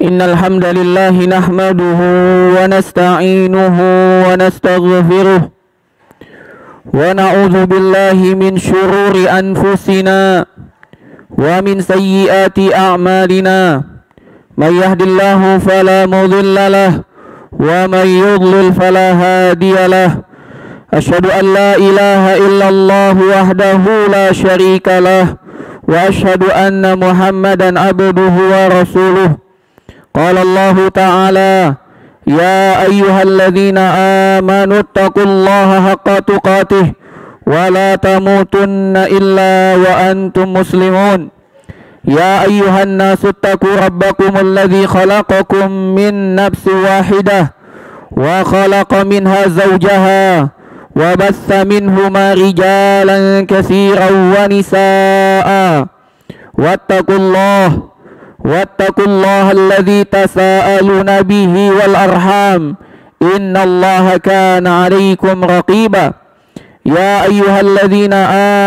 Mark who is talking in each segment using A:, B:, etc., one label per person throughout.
A: إن الحمد لله نحمده ونستعينه ونستغفره ونعوذ بالله من شرور أنفسنا ومن سيئات أعمالنا من يهد الله فلا مضل له ومن يضلل فلا هادي له أشهد أن لا إله إلا الله وحده لا شريك له وأشهد أن محمدا عبده ورسوله قال الله تعالى يا أيها الذين آمنوا اتقوا الله حق تقاته ولا تموتن إلا وأنتم مسلمون يا أيها الناس اتقوا ربكم الذي خلقكم من نفس واحدة وخلق منها زوجها وبث منهما رجالا كثيرا ونساء واتقوا الله الذي تساءلون به والأرحام إن الله كان عليكم رقيبا يا أيها الذين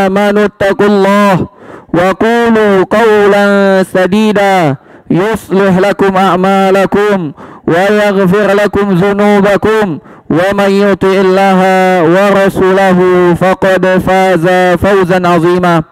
A: آمنوا اتقوا الله وقولوا قولا سديدا يصلح لكم أعمالكم ويغفر لكم ذنوبكم ومن يطع الله ورسوله فقد فاز فوزا عظيما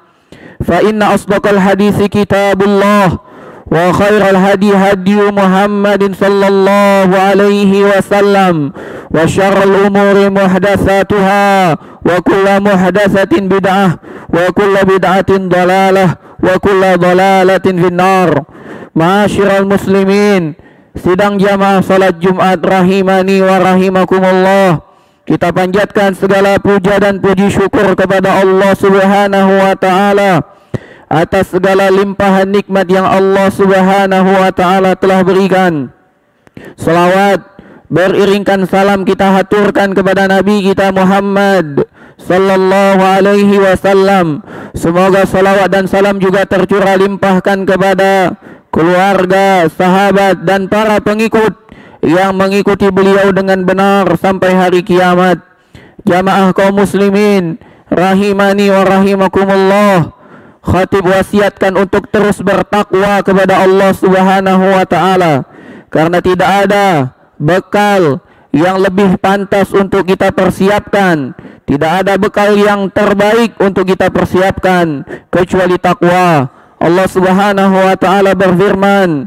A: فإن أصدق الحديث كتاب الله وخير الهدي هدي محمد صلى الله عليه وسلم وشر الأمور محدثاتها وكل محدثة بدعة وكل بدعة ضلالة وكل ضلالة في النار. Ma'asyiral muslimin, sidang jamaah salat Jumat rahimani wa rahimakumullah. Kita panjatkan segala puja dan puji syukur kepada Allah Subhanahu wa taala atas segala limpahan nikmat yang Allah Subhanahu wa taala telah berikan. Salawat beriringkan salam kita haturkan kepada Nabi kita Muhammad sallallahu alaihi wasallam. Semoga salawat dan salam juga tercurah limpahkan kepada keluarga, sahabat dan para pengikut yang mengikuti beliau dengan benar sampai hari kiamat. Jamaah kaum muslimin rahimani wa rahimakumullah, khatib wasiatkan untuk terus bertakwa kepada Allah Subhanahu wa taala, karena tidak ada bekal yang lebih pantas untuk kita persiapkan, tidak ada bekal yang terbaik untuk kita persiapkan kecuali takwa. Allah Subhanahu wa taala berfirman,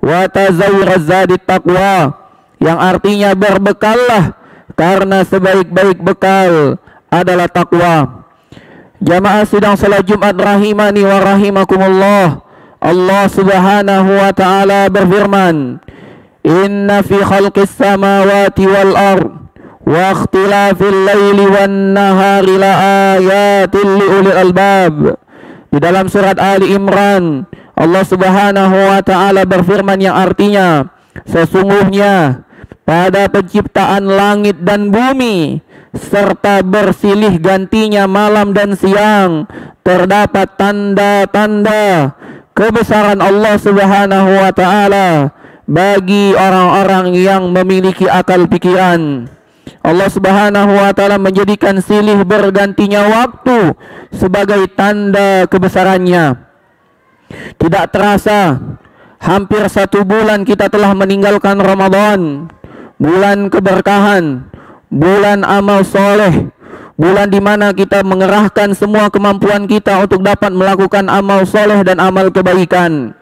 A: "Wa tazawwiruz zadit taqwa," yang artinya berbekallah karena sebaik-baik bekal adalah takwa. Jamaah sidang salat Jumat rahimani wa rahimakumullah, Allah Subhanahu wa taala berfirman, "Inna fi khalqis samawati wal ard wa ikhtilafil laili wan nahari la ayatin li ulil albab." Di dalam surat Ali Imran, Allah Subhanahu wa taala berfirman yang artinya, sesungguhnya pada penciptaan langit dan bumi serta bersilih gantinya malam dan siang terdapat tanda-tanda kebesaran Allah Subhanahu wa taala bagi orang-orang yang memiliki akal pikiran. Allah Subhanahu wa taala menjadikan silih bergantinya waktu sebagai tanda kebesarannya. Tidak terasa hampir 1 bulan kita telah meninggalkan Ramadan, bulan keberkahan, bulan amal soleh, bulan di mana kita mengerahkan semua kemampuan kita untuk dapat melakukan amal soleh dan amal kebaikan.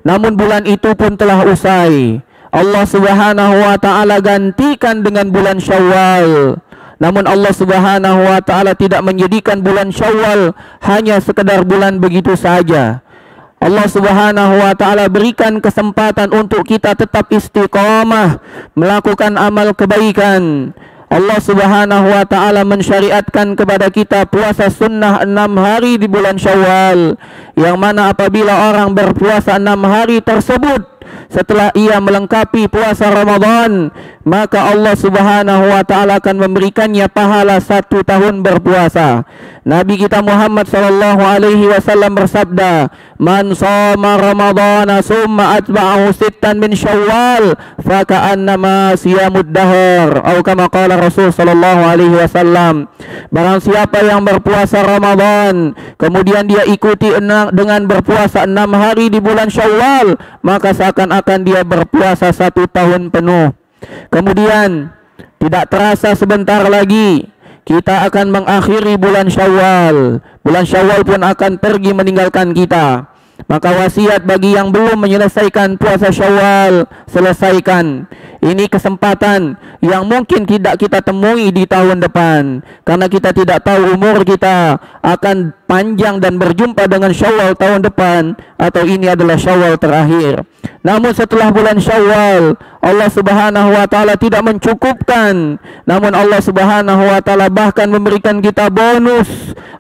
A: Namun bulan itu pun telah usai. Allah Subhanahu wa taala gantikan dengan bulan Syawal. Namun Allah Subhanahu wa taala tidak menjadikan bulan Syawal hanya sekedar bulan begitu saja. Allah Subhanahu wa taala berikan kesempatan untuk kita tetap istiqamah melakukan amal kebaikan. Allah Subhanahu wa taala mensyariatkan kepada kita puasa sunnah 6 hari di bulan Syawal, yang mana apabila orang berpuasa 6 hari tersebut setelah ia melengkapi puasa Ramadan, maka Allah Subhanahu wa taala akan memberikannya pahala 1 tahun berpuasa. Nabi kita Muhammad sallallahu alaihi wasallam bersabda, "Man shoma Ramadhana summa atba'ahu sittan min Syawal, fa ka'annama siyamud dahr." Atau kama qala Rasul sallallahu alaihi wasallam, barang siapa yang berpuasa Ramadan kemudian dia ikuti dengan berpuasa 6 hari di bulan Syawal, maka seakan seakan-akan dia berpuasa 1 tahun penuh. Kemudian tidak terasa sebentar lagi kita akan mengakhiri bulan Syawal. Bulan Syawal pun akan pergi meninggalkan kita. Maka wasiat bagi yang belum menyelesaikan puasa Syawal, selesaikan. Ini kesempatan yang mungkin tidak kita temui di tahun depan, karena kita tidak tahu umur kita akan panjang dan berjumpa dengan Syawal tahun depan, atau ini adalah Syawal terakhir. Namun setelah bulan Syawal, Allah Subhanahu wa taala tidak mencukupkan, namun Allah Subhanahu wa taala bahkan memberikan kita bonus.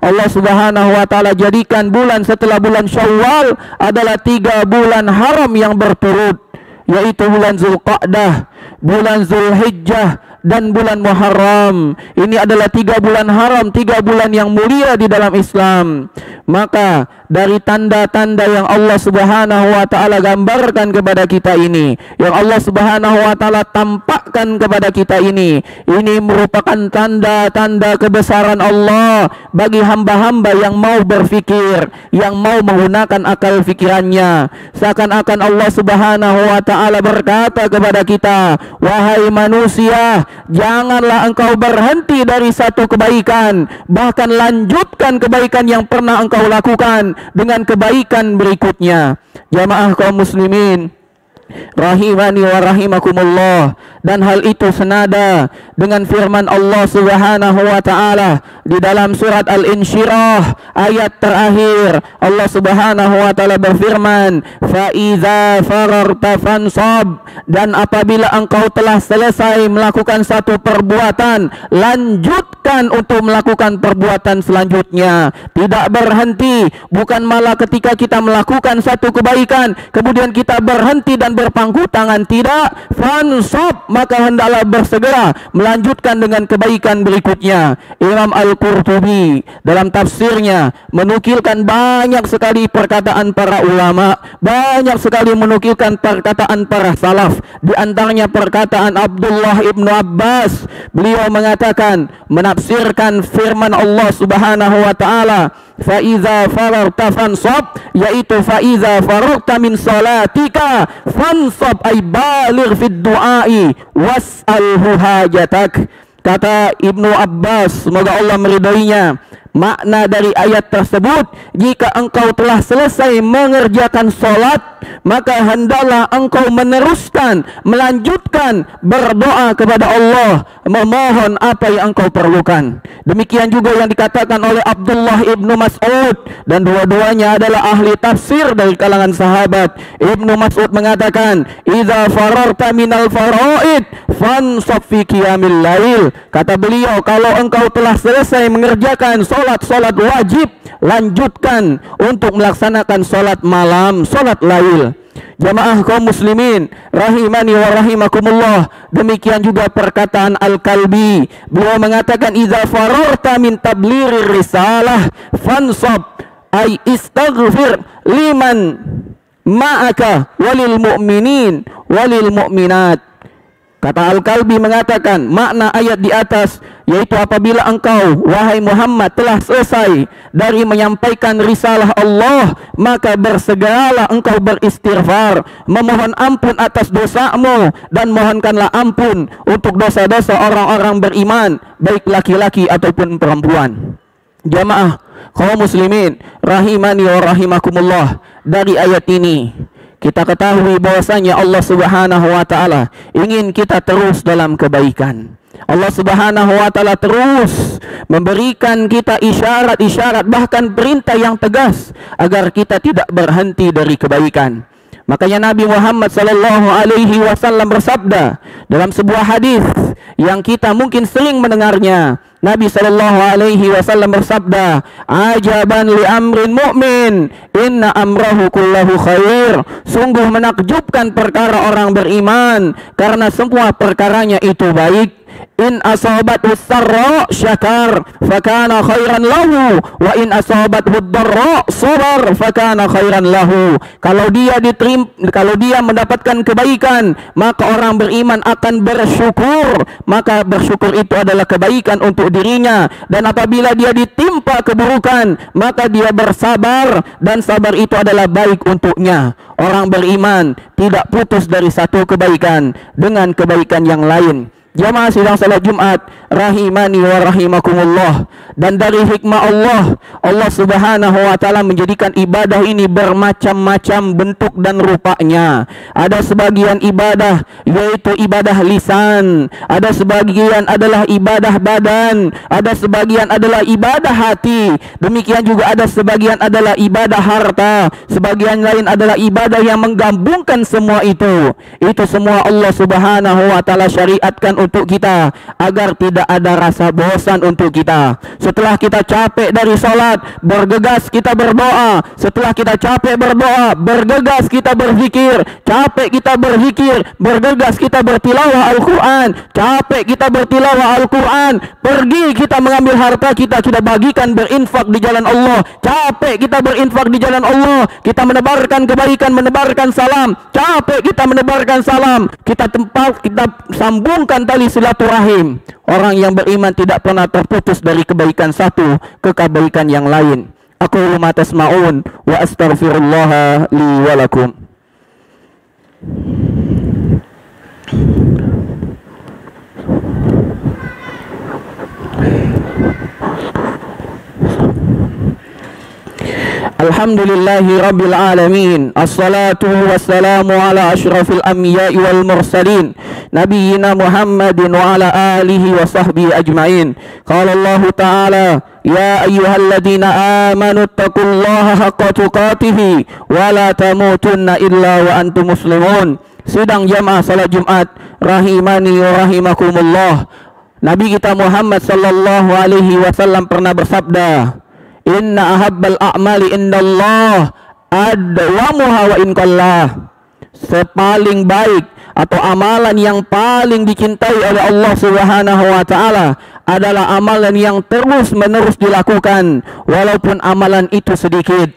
A: Allah Subhanahu wa taala jadikan bulan setelah bulan Syawal adalah 3 bulan haram yang berturut, yaitu bulan Zulqa'dah, bulan Zulhijjah, dan bulan Muharram. Ini adalah 3 bulan haram, 3 bulan yang mulia di dalam Islam. Maka dari tanda-tanda yang Allah Subhanahu wa taala gambarkan kepada kita ini, yang Allah Subhanahu wa taala tampakkan kepada kita ini merupakan tanda-tanda kebesaran Allah bagi hamba-hamba yang mau berfikir, yang mau menggunakan akal fikirannya. Seakan-akan Allah Subhanahu wa taala berkata kepada kita, wahai manusia, janganlah engkau berhenti dari satu kebaikan, bahkan lanjutkan kebaikan yang pernah engkau lakukan dengan kebaikan berikutnya. Jamaah kaum muslimin rahimani wa rahimakumullah, dan hal itu senada dengan firman Allah Subhanahu wa taala di dalam surat Al-Insyirah ayat terakhir. Allah Subhanahu wa taala berfirman, fa iza fararta fansab, dan apabila engkau telah selesai melakukan satu perbuatan, lanjutkan untuk melakukan perbuatan selanjutnya. Tidak berhenti, bukan malah ketika kita melakukan satu kebaikan kemudian kita berhenti dan berpangku tangan, tidak. Fansab, maka hendaklah bersegera melanjutkan dengan kebaikan berikutnya. Imam Al-Qurtubi dalam tafsirnya menukilkan banyak sekali perkataan para ulama, banyak sekali menukilkan perkataan para salaf. Di antaranya perkataan Abdullah ibnu Abbas. Beliau mengatakan, menafsirkan firman Allah Subhanahu wa taala, fa iza fararta fansab, yaitu fa iza fararta min salatika fansab, ay baligh fid du'ai was'alhu hajatak. Kata Ibnu Abbas, semoga Allah meridainya, makna dari ayat tersebut, jika engkau telah selesai mengerjakan solat, maka hendaklah engkau meneruskan, melanjutkan berdoa kepada Allah, memohon apa yang engkau perlukan. Demikian juga yang dikatakan oleh Abdullah ibnu Mas'ud, dan dua-duanya adalah ahli tafsir dari kalangan sahabat. Ibnu Mas'ud mengatakan, idza fararta minal faraid fansab fi qiyamil lail. Kata beliau, kalau engkau telah selesai mengerjakan solat wajib, lanjutkan untuk melaksanakan solat malam, solat lail. Jamaah kaum muslimin rahimani wa rahimakumullah, demikian juga perkataan Al-Kalbi. Beliau mengatakan, idza fararta min tablirir risalah fansab, ay istaghfir liman ma'aka walil mu'minin walil mu'minat. Kata Al-Kalbi mengatakan, makna ayat di atas yaitu apabila engkau, wahai Muhammad, telah selesai dari menyampaikan risalah Allah, maka bersegeralah engkau beristighfar, memohon ampun atas dosamu, dan mohonkanlah ampun untuk dosa-dosa orang-orang beriman, baik laki-laki ataupun perempuan. Jamaah kaum muslimin rahimani wa rahimakumullah, dari ayat ini kita ketahui bahwasanya Allah Subhanahu wa taala ingin kita terus dalam kebaikan. Allah Subhanahu wa taala terus memberikan kita isyarat-isyarat, bahkan perintah yang tegas agar kita tidak berhenti dari kebaikan. Makanya Nabi Muhammad sallallahu alaihi wasallam bersabda dalam sebuah hadis yang kita mungkin sering mendengarnya. Nabi sallallahu alaihi wasallam bersabda, ajaban li amrin mu'min, inna amrahu kullahu khair. Sungguh menakjubkan perkara orang beriman, karena semua perkaranya itu baik. In asabathu sarra syakar fakana khairan lahu wa in asabathu dharra sabar fakana khairan lahu. Kalau dia mendapatkan kebaikan, maka orang beriman akan bersyukur, maka bersyukur itu adalah kebaikan untuk dirinya. Dan apabila dia ditimpa keburukan, maka dia bersabar, dan sabar itu adalah baik untuknya. Orang beriman tidak putus dari satu kebaikan dengan kebaikan yang lain. Jamaah sidang salat Jumat rahimani wa rahimakumullah. Dan dari hikmah Allah Subhanahu wa taala menjadikan ibadah ini bermacam-macam bentuk dan rupanya. Ada sebagian ibadah yaitu ibadah lisan, ada sebagian adalah ibadah badan, ada sebagian adalah ibadah hati. Demikian juga ada sebagian adalah ibadah harta, sebagian lain adalah ibadah yang menggabungkan semua itu. Itu semua Allah Subhanahu wa taala syariatkan untuk kita agar tidak ada rasa bosan untuk kita. Setelah kita capek dari salat, bergegas kita berdoa. Setelah kita capek berdoa, bergegas kita berzikir. Capek kita berzikir, bergegas kita bertilawah Al-Quran. Capek kita bertilawah Al-Quran, pergi kita mengambil harta kita, kita bagikan berinfak di jalan Allah. Capek kita berinfak di jalan Allah, kita menebarkan kebaikan, menebarkan salam. Capek kita menebarkan salam, kita sambungkan tali silaturahim. Orang yang beriman tidak pernah terputus dari kebaikan satu ke kebaikan yang lain. Aku ma tasma'un wa astaghfirullah li wa lakum. Alhamdulillahi rabbil alamin. Assalatu wassalamu ala ashrafil anbiya'i wal mursalin nabiyyina Muhammadin wa ala alihi wa sahbihi ajma'in. Qala Allah ta'ala, ya ayyuhalladzina amanu taqullaha haqqa tuqatih wa la tamutunna illa wa antum muslimun. Sidang jamaah salat Jumat rahimani wa rahimakumullah. Nabi kita Muhammad sallallahu alaihi wasallam pernah bersabda, inna ahabbal a'mali indallah adwamuha wa in qallah. Sepaling baik atau amalan yang paling dicintai oleh Allah Subhanahu wa taala adalah amalan yang terus-menerus dilakukan walaupun amalan itu sedikit.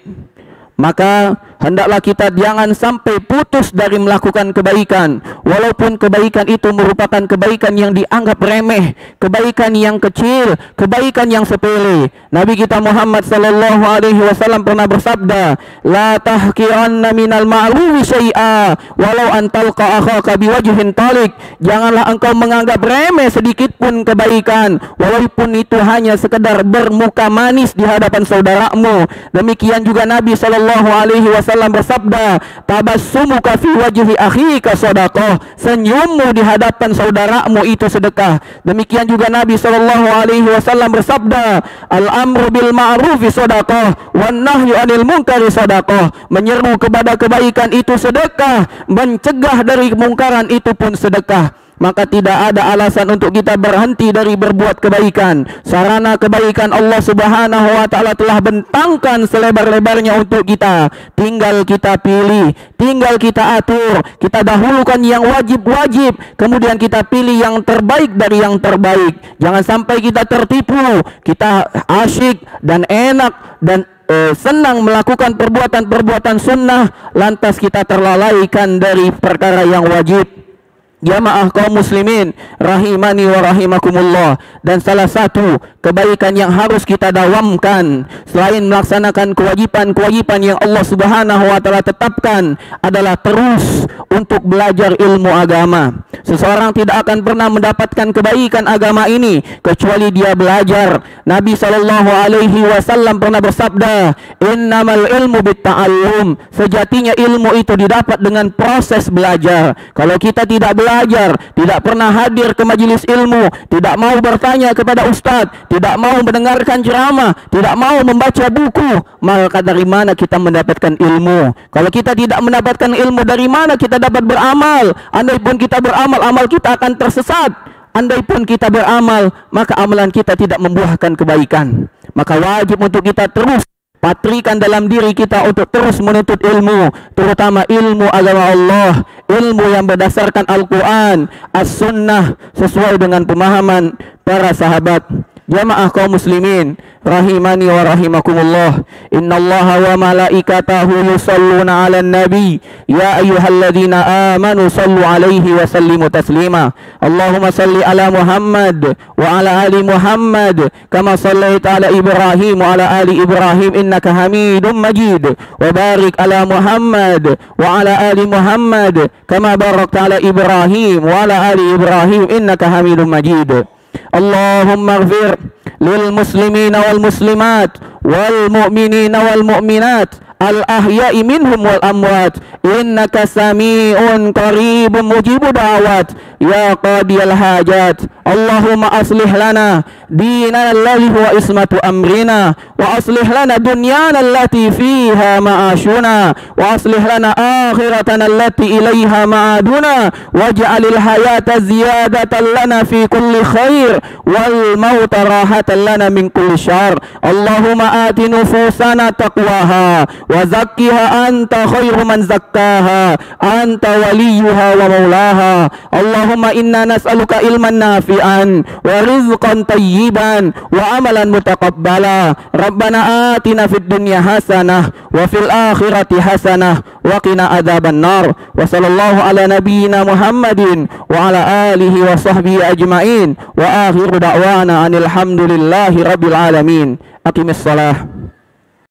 A: Maka hendaklah kita jangan sampai putus dari melakukan kebaikan, walaupun kebaikan itu merupakan kebaikan yang dianggap remeh, kebaikan yang kecil, kebaikan yang sepele. Nabi kita Muhammad sallallahu alaihi wasallam pernah bersabda, la tahqiranna minal ma'rufi syai'a walau an talqa akhaka biwajhin talik. Janganlah engkau menganggap remeh sedikit pun kebaikan, walaupun itu hanya sekedar bermuka manis di hadapan saudaramu. Demikian juga Nabi sallallahu alaihi wasallam bersabda, tabassumuka fi wajhi akhika sadaqah. Senyummu di hadapan saudaramu itu sedekah. Demikian juga Nabi sallallahu alaihi wasallam bersabda, al-amru bil ma'rufi sadaqah wan nahyu 'anil munkari sadaqah. Menyeru kepada kebaikan itu sedekah, mencegah dari kemungkaran itu pun sedekah. Maka tidak ada alasan untuk kita berhenti dari berbuat kebaikan. Sarana kebaikan Allah Subhanahu wa taala telah bentangkan selebar-lebarnya untuk kita. Tinggal kita pilih, tinggal kita atur. Kita dahulukan yang wajib-wajib, kemudian kita pilih yang terbaik dari yang terbaik. Jangan sampai kita tertipu, kita asyik dan enak dan senang melakukan perbuatan-perbuatan sunnah, lantas kita terlalaikan dari perkara yang wajib. Jamaah kaum muslimin rahimani wa rahimakumullah. Dan salah satu kebaikan yang harus kita dawamkan selain melaksanakan kewajiban-kewajiban yang Allah Subhanahu wa taala tetapkan adalah terus untuk belajar ilmu agama. Seseorang tidak akan pernah mendapatkan kebaikan agama ini kecuali dia belajar. Nabi sallallahu alaihi wasallam pernah bersabda, innamal ilmu bitta'allum. Sejatinya ilmu itu didapat dengan proses belajar. Kalau kita tidak belajar, tidak pernah hadir ke majelis ilmu, tidak mau bertanya kepada ustadz, tidak mau mendengarkan ceramah, tidak mau membaca buku, maka dari mana kita mendapatkan ilmu? Kalau kita tidak mendapatkan ilmu, dari mana kita dapat beramal? Andai pun kita beramal, amal kita akan tersesat. Andai pun kita beramal, maka amalan kita tidak membuahkan kebaikan. Maka wajib untuk kita terus patrikan dalam diri kita untuk terus menuntut ilmu, terutama ilmu agama Allah, ilmu yang berdasarkan Al-Quran, As-Sunnah, sesuai dengan pemahaman para sahabat. Jamaah kaum muslimin rahimani wa rahimakumullah, innallaha wa malaikatahu yusalluna 'alan nabi ya ayyuhalladzina amanu sallu 'alaihi wa sallimu taslima. Allahumma salli ala Muhammad wa ala ali Muhammad kama sallaita ala Ibrahim wa ala ali Ibrahim innaka Hamidum Majid, wa barik ala Muhammad wa ala ali Muhammad kama barakta ala Ibrahim wa ala ali Ibrahim innaka Hamidum Majid. Allahumma ighfir lil muslimina wal muslimat wal mu'minina wal mu'minat al ahya'i minhum wal amwat innaka sami'un qaribun mujibu da'awat ya qadiyal hajat. Allahumma aslih lana dinana alladhi huwa ismatu amrina wa aslih lana dunyana allati fiha ma'ashuna wa aslih lana akhiratana allati ilayha ma'aduna waj'alil hayata ziyadatan lana fi kulli khair wal mauta rahatan lana min kulli syarr. Allahumma ati nufusana taqwaha wa zakkiha anta khairu man zakkaha anta waliyuha wa maulaha. Allahumma inna nas'aluka ilman nafi'an wa rizqan tayyiban wa amalan mutaqabbala. Rabbana atina fid dunya hasanah wa fil akhirati hasanah wa qina adzaban nar. Wa sallallahu ala nabiyyina Muhammadin wa ala alihi wa sahbihi ajma'in wa akhiru da'wana anil hamdulillahi rabbil alamin. Aqimis salah.